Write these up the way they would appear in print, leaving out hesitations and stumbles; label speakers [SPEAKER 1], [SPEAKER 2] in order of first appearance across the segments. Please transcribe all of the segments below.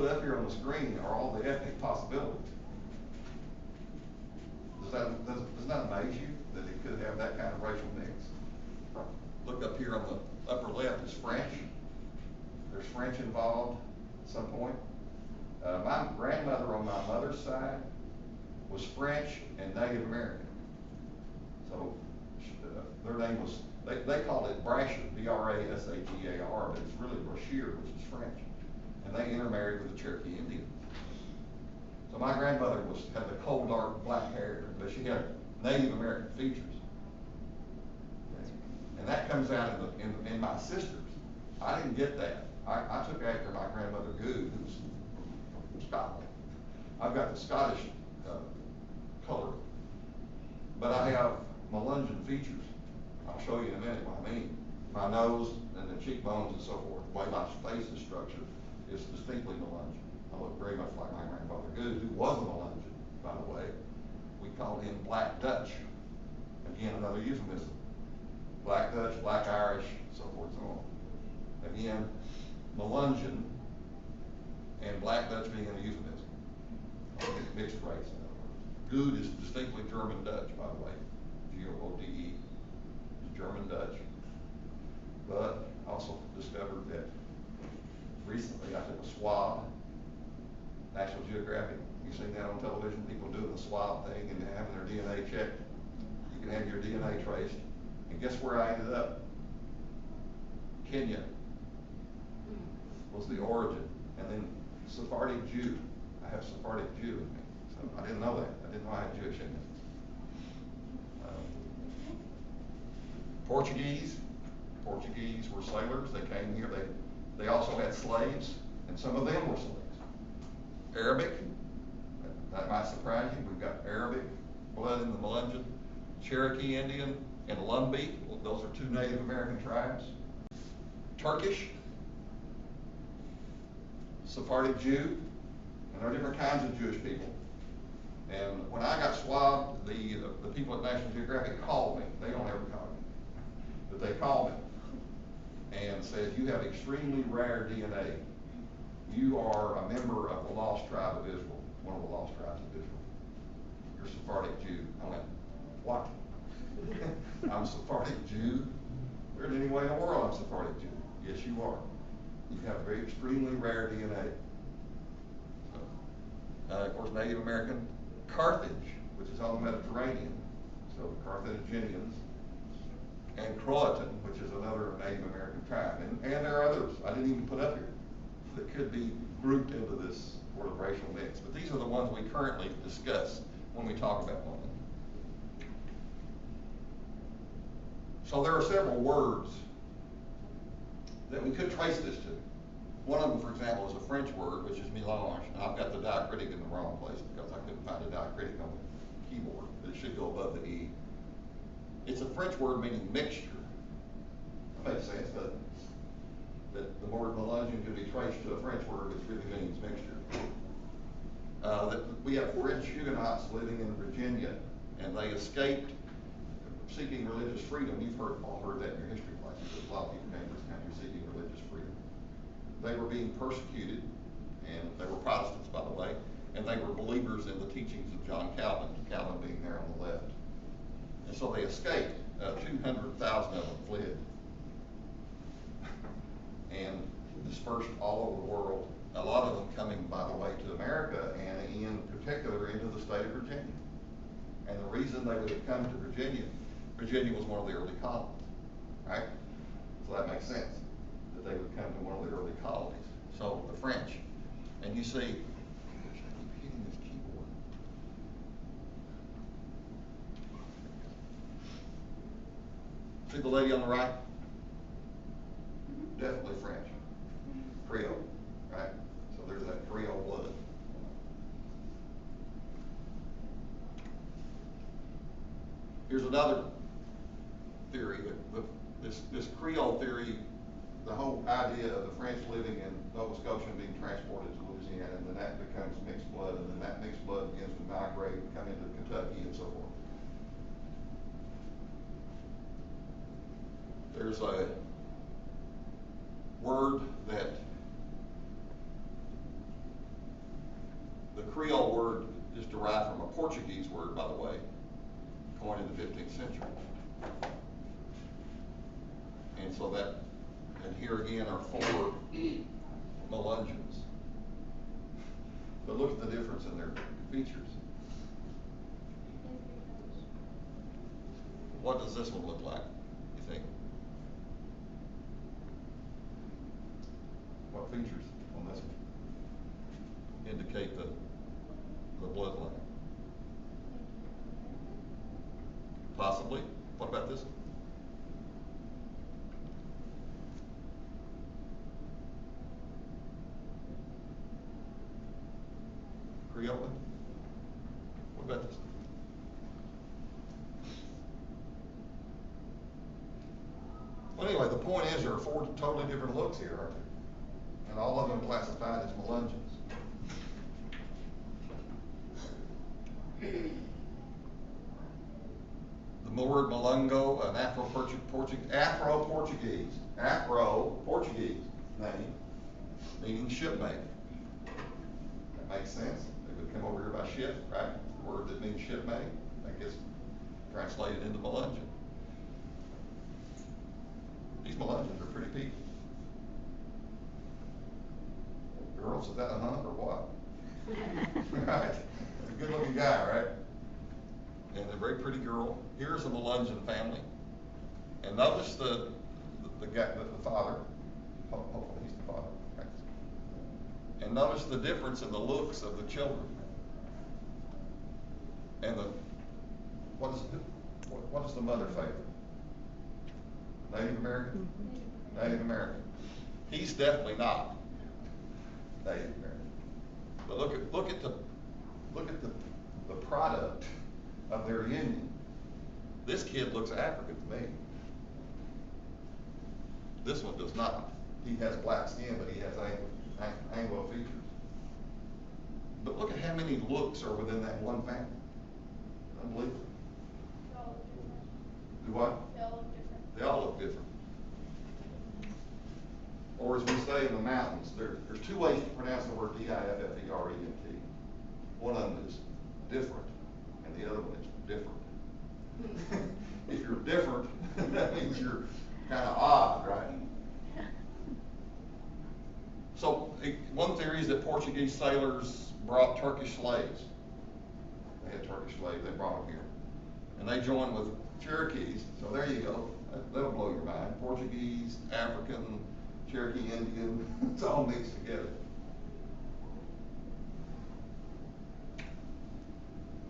[SPEAKER 1] put up here on the screen are all the ethnic possibilities. Does that amaze you that it could have that kind of racial mix? Look up here on the upper left is French. There's French involved at some point. My grandmother on my mother's side was French and Native American. So their name was, they called it Brasher, B-R-A-S-H-E-A-R, but it's really Brashear, which is French. And they intermarried with the Cherokee Indians. So my grandmother had the cold, dark black hair, but she had Native American features. Okay. And that comes out in my sisters. I didn't get that. I took after my grandmother Goode, who's from Scotland. I've got the Scottish color, but I have Melungeon features. I'll show you in a minute what I mean. My nose and the cheekbones and so forth, the way my face is structured is distinctly Melungeon. I look very much like my grandfather Goode, who was a Melungeon, by the way. We called him Black Dutch. Again, another euphemism. Black Dutch, Black Irish, so forth and so on. Again, Melungeon and Black Dutch being a euphemism. Mixed race, in other words. Goode is distinctly German Dutch, by the way. G-O-O-D-E. German Dutch. But also discovered that recently I took a swab, National Geographic. You've seen that on television, people doing the swab thing and having their DNA checked. You can have your DNA traced. And guess where I ended up? Kenya was the origin. And then Sephardic Jew. I have Sephardic Jew in me. So I didn't know that. I didn't know I had Jewish in me. Portuguese were sailors. They came here. They also had slaves, and some of them were slaves. Arabic, that might surprise you. We've got Arabic blood in the Melungeon. Cherokee Indian and Lumbee, those are two Native American tribes. Turkish, Sephardic Jew, and there are different kinds of Jewish people. And when I got swabbed, the people at National Geographic called me. They don't ever call me, but they called me and said, "You have extremely rare DNA. You are a member of the lost tribe of Israel, one of the lost tribes of Israel. You're Sephardic Jew." I went, "What?" "I'm a Sephardic Jew? There isn't any way in the world I'm a Sephardic Jew." "Yes, you are. You have very extremely rare DNA." So, of course, Native American, Carthage, which is on the Mediterranean, so the Carthaginians, and Croatan, which is another Native American tribe. And there are others I didn't even put up here that could be grouped into this sort of racial mix. But these are the ones we currently discuss when we talk about one. So there are several words that we could trace this to. One of them, for example, is a French word, which is mélange. And I've got the diacritic in the wrong place because I couldn't find a diacritic on the keyboard. But it should go above the E. It's a French word meaning mixture. That makes sense, doesn't it? That the word Melungeon could be traced to a French word which really means mixture. That we have French Huguenots living in Virginia, and they escaped seeking religious freedom. You've all heard that in your history classes. A lot of people came to this country seeking religious freedom. They were being persecuted, and they were Protestants, by the way, and they were believers in the teachings of John Calvin, Calvin being there on the left. And so they escaped. 200,000 of them fled and dispersed all over the world, a lot of them coming, by the way, to America, and in particular into the state of Virginia. And the reason they would have come to Virginia, Virginia was one of the early colonies, right? So that makes sense, that they would come to one of the early colonies. So the French, and you see, gosh, I keep hitting this keyboard. See the lady on the right? Definitely French. Creole, right? So there's that Creole blood. Here's another theory, that this Creole theory, the whole idea of the French living in Nova Scotia and being transported to Louisiana, and then that becomes mixed blood, and then that mixed blood begins to migrate and come into Kentucky and so forth. There's a word that Portuguese word, by the way, coined in the 15th century. And so that, and here again are 4 Melungeons. But look at the difference in their features. What does this one look like, you think? What features on this one indicate the bloodline? Possibly. What about this one? Creole? What about this? Well, anyway, the point is there are 4 totally different looks here, aren't there? And all of them classified as Melungeons. The word Melungo, an Afro-Portuguese name, meaning shipmate. That makes sense. They would come over here by ship, right? The word that means shipmate, that gets translated into Melungeon. These Melungeons are pretty people. Girls, is that a hunk or what? Right. A good looking guy, right? And a very pretty girl. Here's a Melungeon family. And notice the father. Hopefully he's the father. Okay. And notice the difference in the looks of the children. And what is the mother favorite? Native American? Mm-hmm. Native American. He's definitely not Native American. But look at the product of their union. This kid looks African to me. This one does not. He has black skin, but he has Anglo features. But look at how many looks are within that one family. Unbelievable.
[SPEAKER 2] They all look different.
[SPEAKER 1] Do what?
[SPEAKER 2] They all look different.
[SPEAKER 1] They all look different. Or as we say in the mountains, there's 2 ways to pronounce the word D-I-F-F-E-R-E-N-T. One of them is different, and the other one is different. If you're different, that means you're kind of odd, right? So one theory is that Portuguese sailors brought Turkish slaves. They had Turkish slaves, they brought them here. And they joined with Cherokees, so there you go. That'll blow your mind. Portuguese, African, Cherokee Indian, it's all mixed together.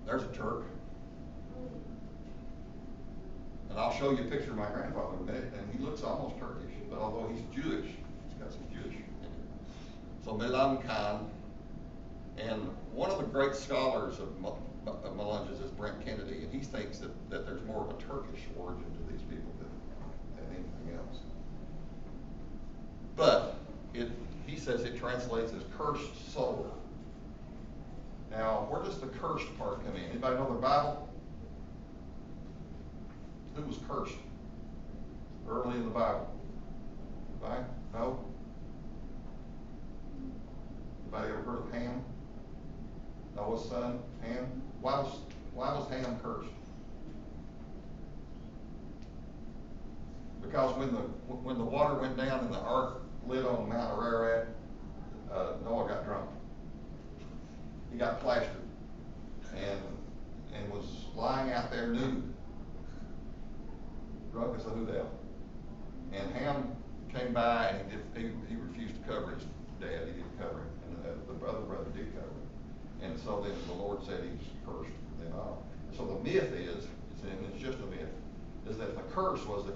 [SPEAKER 1] There's a Turk. And I'll show you a picture of my grandfather in a minute, and he looks almost Turkish, but although he's Jewish, he's got some Jewish in him. So Melungeon, and one of the great scholars of Melungeons is Brent Kennedy, and he thinks that there's more of a Turkish origin to these people than anything else. But he says it translates as cursed soul. Now, where does the cursed part come in? Anybody know their Bible? Who was cursed early in the Bible? Right? No? Anybody ever heard of Ham? Noah's son, Ham? Why was Ham cursed? Because when the water went down and the ark lit on Mount Ararat, Noah got drunk. He got plastered and was lying out there nude, drunk as a hoodoo. And Ham came by and he refused to cover his dad. He didn't cover him, and the other brother did cover him. And so then the Lord said he's cursed from then on. So the myth is, and it's just a myth, is that the curse was that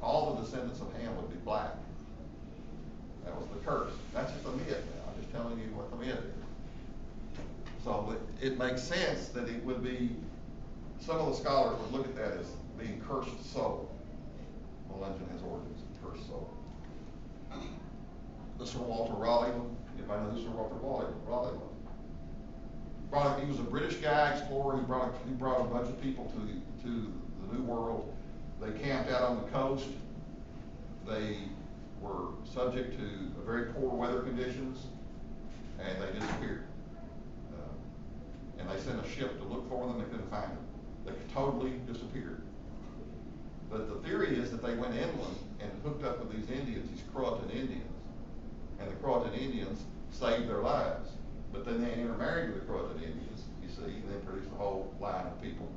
[SPEAKER 1] all the descendants of Ham would be black. That was the curse. That's just a myth now. I'm just telling you what the myth is. So it makes sense that it would be, some of the scholars would look at that as being cursed soul. Melungeon has origins of cursed soul. The Sir Walter Raleigh, anybody know who Sir Walter Raleigh was? He was a British guy, explorer. He brought a bunch of people to the New World. They camped out on the coast. They were subject to very poor weather conditions, and they disappeared. And they sent a ship to look for them, they couldn't find them. They totally disappeared. But the theory is that they went inland and hooked up with these Indians, these Croatan Indians. And the Croatan Indians saved their lives. But then they intermarried with the Croatan Indians, you see, and then produced a whole line of people.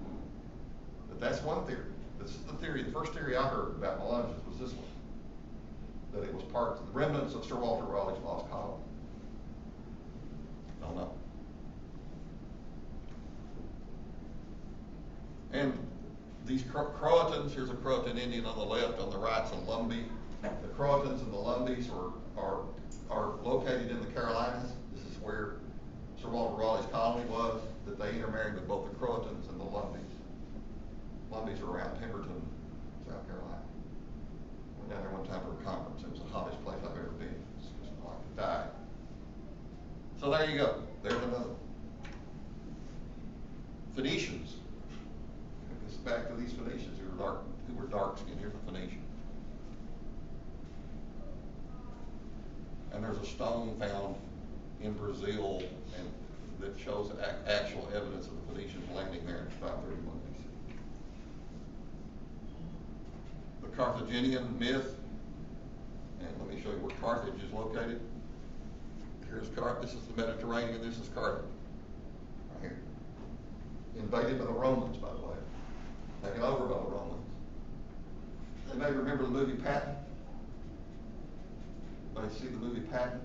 [SPEAKER 1] But that's one theory. This is the theory, the first theory I heard about Melungeons was this one. That it was part of the remnants of Sir Walter Raleigh's lost colony. Don't know. And these Croatans, here's a Croatan Indian on the left, on the right's a Lumbee. The Croatans and the Lumbees are located in the Carolinas. This is where Sir Walter Raleigh's colony was, that they intermarried with both the Croatans and the Lumbees. Lumbees are around Pemberton, South Carolina. Went down there one time for a conference. It was the hottest place I've ever been. It's just like to die. So there you go. There's another one. Phoenicians. This is back to these Phoenicians who were dark skinned. Here's the Phoenicians. And there's a stone found in Brazil and that shows actual evidence of the Phoenicians landing there in 531 BC. The Carthaginian myth, and let me show you where Carthage is located. Here's this is the Mediterranean, this is Carthage, right here. Invaded by the Romans, by the way. Taken over by the Romans. You may remember the movie Patton. Anybody see the movie Patton?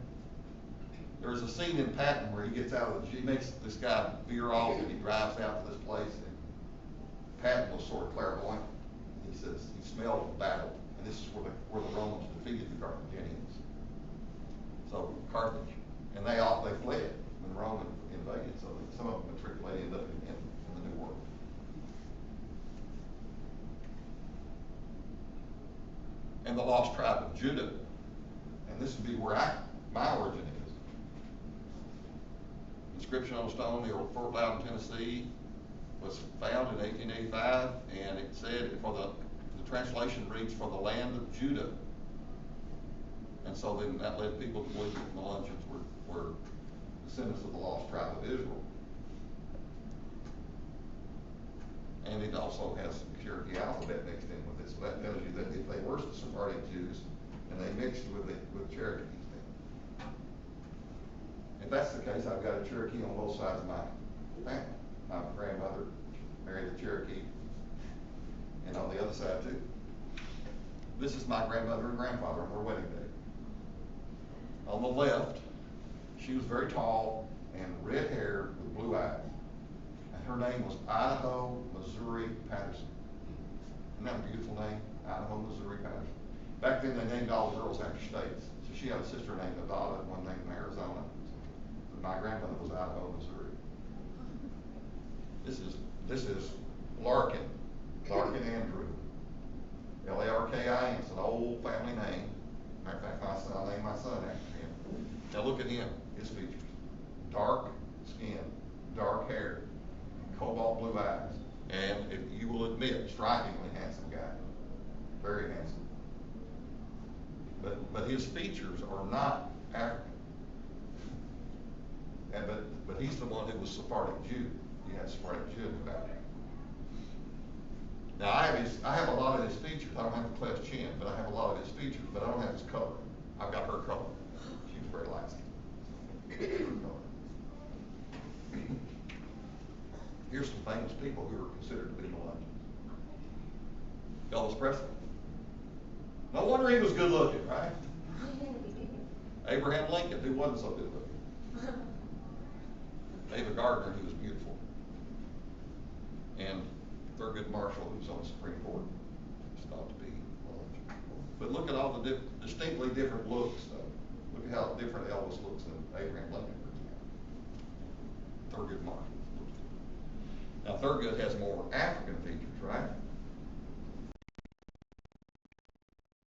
[SPEAKER 1] There's a scene in Patton where he gets out of he makes this guy veer off and he drives out to this place, and Patton was sort of clairvoyant. He says he smelled battle, and this is where the Romans defeated the Carthaginians. So Carthage, and they fled when Rome invaded. So some of them matriculated, ended up in the New World. And the lost tribe of Judah, and this would be where my origin is. Inscription on a stone, the old Fort Loudon, Tennessee, was found in 1885, and it said, the translation reads, for the land of Judah. And so then that led people to believe that the Melungeons were descendants of the lost tribe of Israel. And it also has some Cherokee alphabet mixed in with it, so that tells you that if they were Sephardic Jews and they mixed with Cherokees, if that's the case, I've got a Cherokee on both sides of my family. My grandmother married a Cherokee, and on the other side too. This is my grandmother and grandfather on their wedding day. On the left, she was very tall and red-haired with blue eyes. And her name was Idaho Missouri Patterson. Isn't that a beautiful name? Idaho Missouri Patterson. Back then they named all the girls after states. So she had a sister named Nevada and one named Arizona. But my grandmother was Idaho, Missouri. This is Larkin Andrew. Larkin. It's an old family name. Matter of fact, I named my son after him. Now look at him, his features. Dark skin, dark hair, cobalt blue eyes, and if you will admit, strikingly handsome guy. Very handsome. But his features are not African. But he's the one who was Sephardic Jew. He had Sephardic Jew in the background. Now I have a lot of his features. I don't have a cleft chin, but I have a lot of his features, but I don't have his color. I've got her color. She was very light skinned. Here's some famous people who are considered to be Melungeons. Elvis Presley. No wonder he was good looking, right? Abraham Lincoln, who wasn't so good looking. David Gardner, who was beautiful. And Thurgood Marshall, who's on the Supreme Court, is thought to be Melungeon. But look at all the distinctly different looks, though. Look at how different Elvis looks than Abraham Lincoln, for example. Thurgood Marshall. Now Thurgood has more African features, right?